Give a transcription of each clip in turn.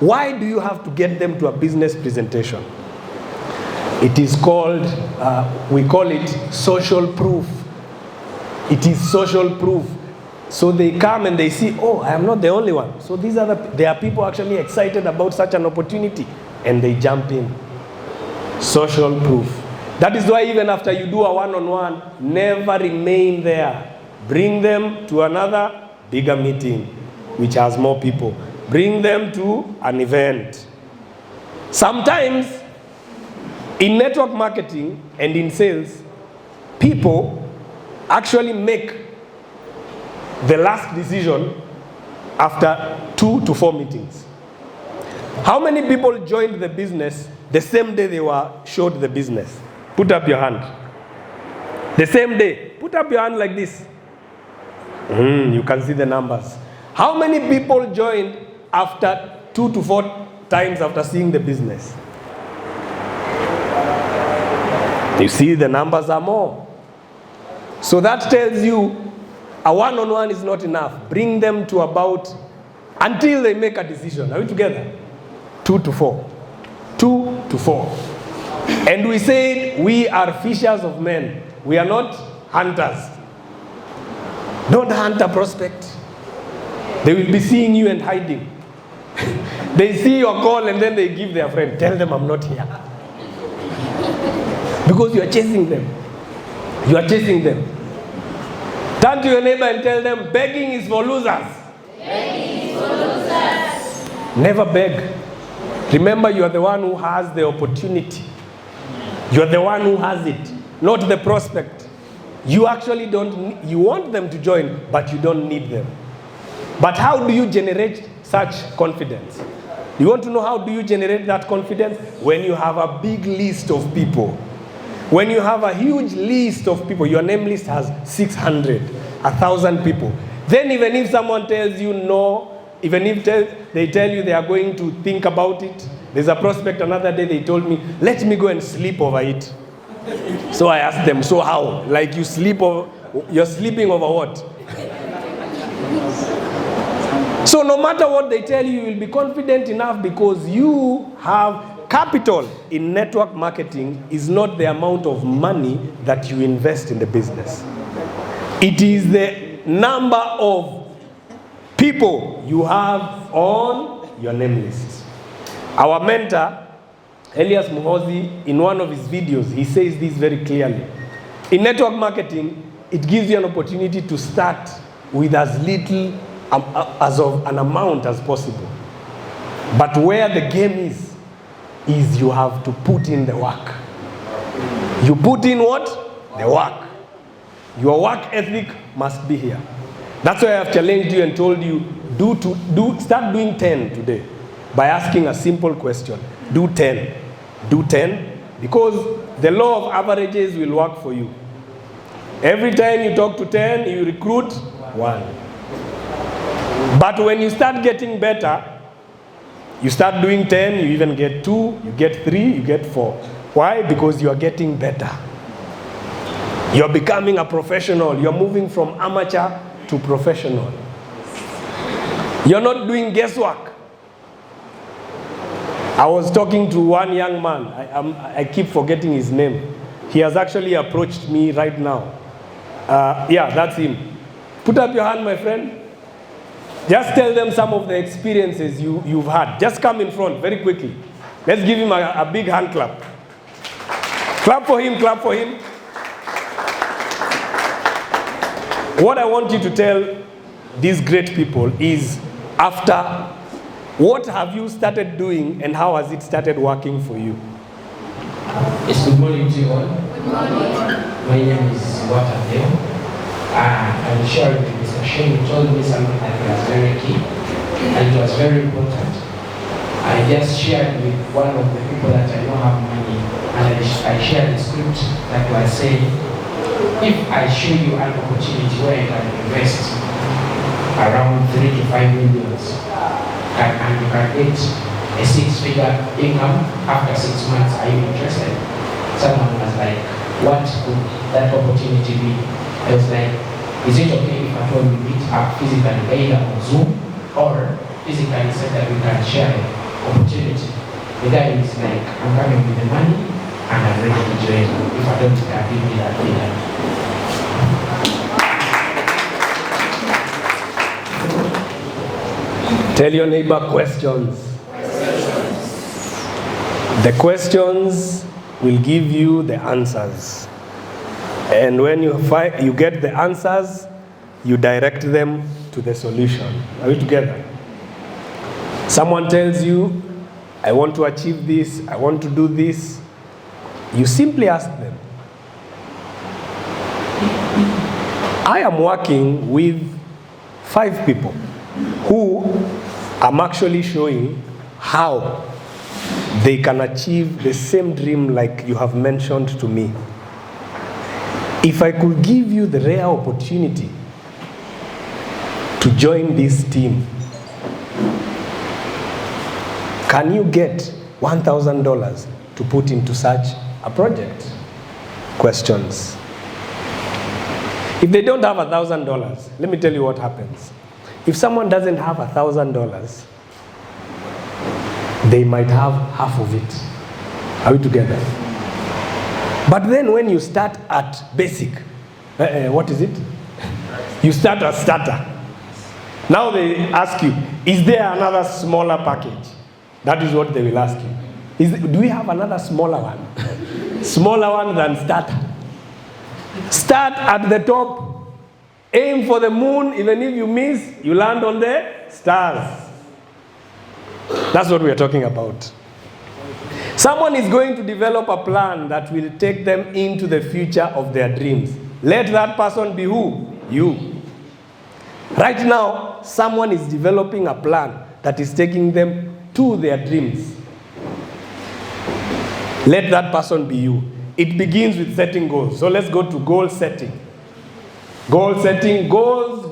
Why do you have to get them to a business presentation? It is called, we call it social proof. It is social proof. So they come and they see, oh, I am not the only one. So there are people actually excited about such an opportunity, and they jump in. Social proof. That is why even after you do a one-on-one, never remain there. Bring them to another bigger meeting, which has more people. Bring them to an event. Sometimes, in network marketing and in sales, people actually make the last decision after 2 to 4 meetings. How many people joined the business the same day they were showed the business? Put up your hand. The same day. Put up your hand like this. You can see the numbers. How many people joined after 2 to 4 times after seeing the business? You see, the numbers are more. So that tells you a one-on-one is not enough. Bring them to about, until they make a decision. Are we together? 2 to 4. 2 to 4. And we said we are fishers of men. We are not hunters. Don't hunt a prospect. They will be seeing you and hiding. They see your call and then they give their friend. Tell them I'm not here. Because you are chasing them. You are chasing them. Turn to your neighbor and tell them, begging is for losers. Begging is for losers. Never beg. Remember, you are the one who has the opportunity. You are the one who has it, not the prospect. You actually don't, you want them to join, but you don't need them. But how do you generate such confidence? You want to know how do you generate that confidence? When you have a big list of people. When you have a huge list of people, your name list has 600, 1,000 people. Then even if someone tells you no, even if they tell you they are going to think about it, there's a prospect another day they told me, let me go and sleep over it. So I asked them, so how? Like you're sleeping over what? So no matter what they tell you, you will be confident enough because you have capital. In network marketing is not the amount of money that you invest in the business. It is the number of people you have on your name list. Our mentor, Elias Muhozi, in one of his videos, he says this very clearly. In network marketing, it gives you an opportunity to start with as little as of an amount as possible. But where the game is you have to put in the work. You put in what? The work. Your work ethic must be here. That's why I have challenged you and told you, start doing 10 today by asking a simple question. Do 10. Do 10 because the law of averages will work for you. Every time you talk to 10, you recruit 1. But when you start getting better, you start doing 10, you even get 2, you get 3, you get 4. Why? Because you are getting better. You're becoming a professional. You're moving from amateur to professional. You're not doing guesswork. I was talking to one young man. I keep forgetting his name. He has actually approached me right now. Yeah, that's him. Put up your hand, my friend. Just tell them some of the experiences you've had. Just come in front very quickly. Let's give him a big hand clap. Clap for him, clap for him. What I want you to tell these great people is, after, what have you started doing and how has it started working for you? Yes, good morning to you all. Good morning. My name is Water. I'm sharing with Mr. Shane. He told me something that was very key and it was very important. I just shared with one of the people that I don't have money, and I shared the script that was saying, if I show you an opportunity where you can invest around 3 to 5 million and you can get a 6-figure income after 6 months, are you interested? Someone was like, what would that opportunity be? I was like, is it okay if I told you meet up physically, either on Zoom or physically, so that we can share it? opportunity. The guy is like, I'm coming with the money and I'm ready to join. If I don't give me that freedom. Tell your neighbor questions. The questions will give you the answers. And when you get the answers, you direct them to the solution. Are we together? Someone tells you, I want to achieve this, I want to do this. You simply ask them. I am working with 5 people who I'm actually showing how they can achieve the same dream like you have mentioned to me. If I could give you the rare opportunity to join this team, can you get $1,000 to put into such a project? Questions. If they don't have $1,000, let me tell you what happens. If someone doesn't have $1,000, they might have half of it. Are we together? But then when you start at basic, what is it? You start at starter. Now they ask you, is there another smaller package? That is what they will ask you. Do we have another smaller one? Smaller one than starter. Start at the top. Aim for the moon. Even if you miss, you land on the stars. That's what we are talking about. Someone is going to develop a plan that will take them into the future of their dreams. Let that person be who? You. Right now, someone is developing a plan that is taking them to their dreams. Let that person be you. It begins with setting goals. So let's go to goal setting. Goal setting, goals.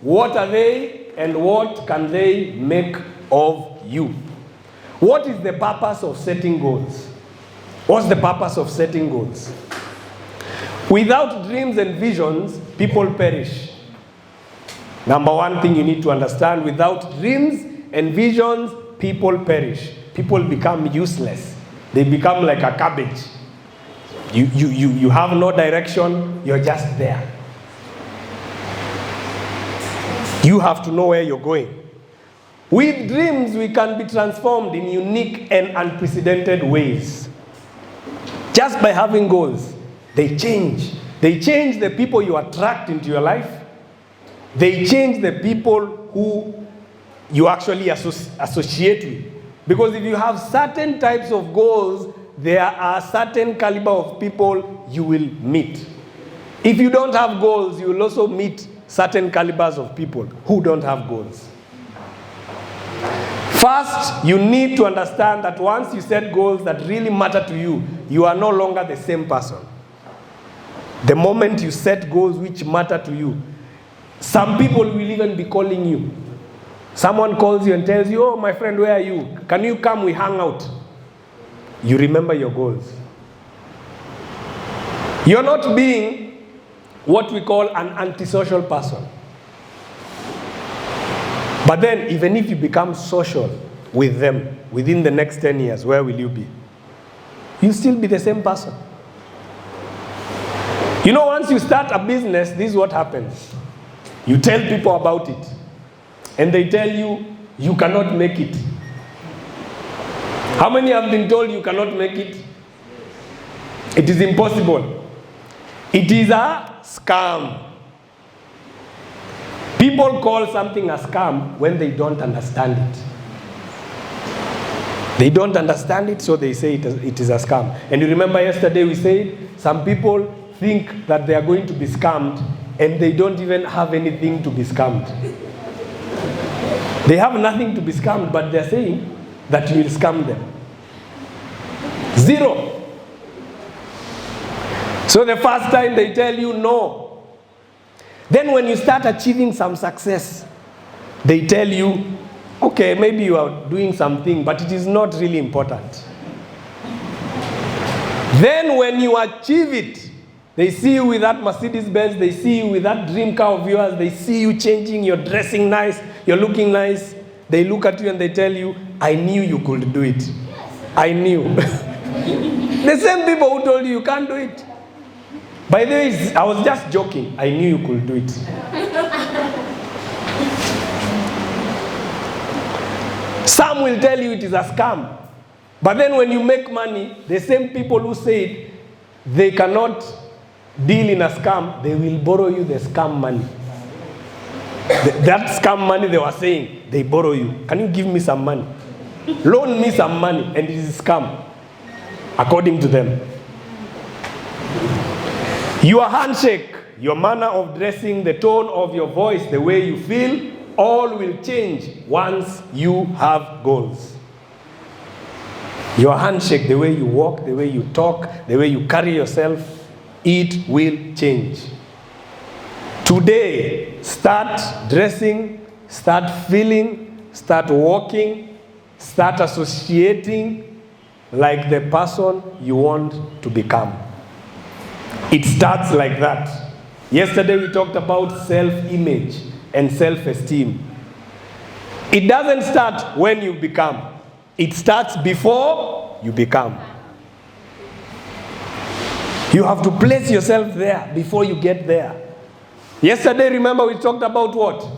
What are they and what can they make of you? What is the purpose of setting goals? What's the purpose of setting goals? Without dreams and visions, people perish. Number one thing you need to understand, without dreams and visions, people perish. People become useless. They become like a cabbage. You have no direction, you're just there. You have to know where you're going. With dreams, we can be transformed in unique and unprecedented ways. Just by having goals, they change. They change the people you attract into your life. They change the people who you actually associate with. Because if you have certain types of goals, there are certain caliber of people you will meet. If you don't have goals, you will also meet certain calibers of people who don't have goals. First, you need to understand that once you set goals that really matter to you, you are no longer the same person. The moment you set goals which matter to you, some people will even be calling you. Someone calls you and tells you, oh, my friend, where are you? Can you come, we hang out? You remember your goals. You're not being what we call an antisocial person. But then, even if you become social with them within the next 10 years, where will you be? You'll still be the same person. You know, once you start a business, this is what happens. You tell people about it, and they tell you, you cannot make it. How many have been told you cannot make it? It is impossible. It is a scam. People call something a scam when they don't understand it. They don't understand it, so they say it is a scam. And you remember yesterday we said, some people think that they are going to be scammed, and they don't even have anything to be scammed. They have nothing to be scammed, but they're saying that you will scam them. Zero. So the first time they tell you no. Then when you start achieving some success, they tell you, okay, maybe you are doing something, but it is not really important. Then when you achieve it, they see you with that Mercedes-Benz, they see you with that dream car of yours, they see you changing, you're dressing nice, you're looking nice. they look at you and they tell you, I knew you could do it. I knew. The same people who told you can't do it. By the way, I was just joking. I knew you could do it. Some will tell you it is a scam. But then when you make money, the same people who said they cannot deal in a scam, they will borrow you the scam money. That scam money they were saying, they borrow you. Can you give me some money? Loan me some money, and it is a scam, according to them. Your handshake, your manner of dressing, the tone of your voice, the way you feel, all will change once you have goals. Your handshake, the way you walk, the way you talk, the way you carry yourself, it will change. Today, start dressing, start feeling, start walking, start associating like the person you want to become. It starts like that. Yesterday we talked about self-image and self-esteem. It doesn't start when you become. It starts before you become. You have to place yourself there before you get there. Yesterday, remember, we talked about what?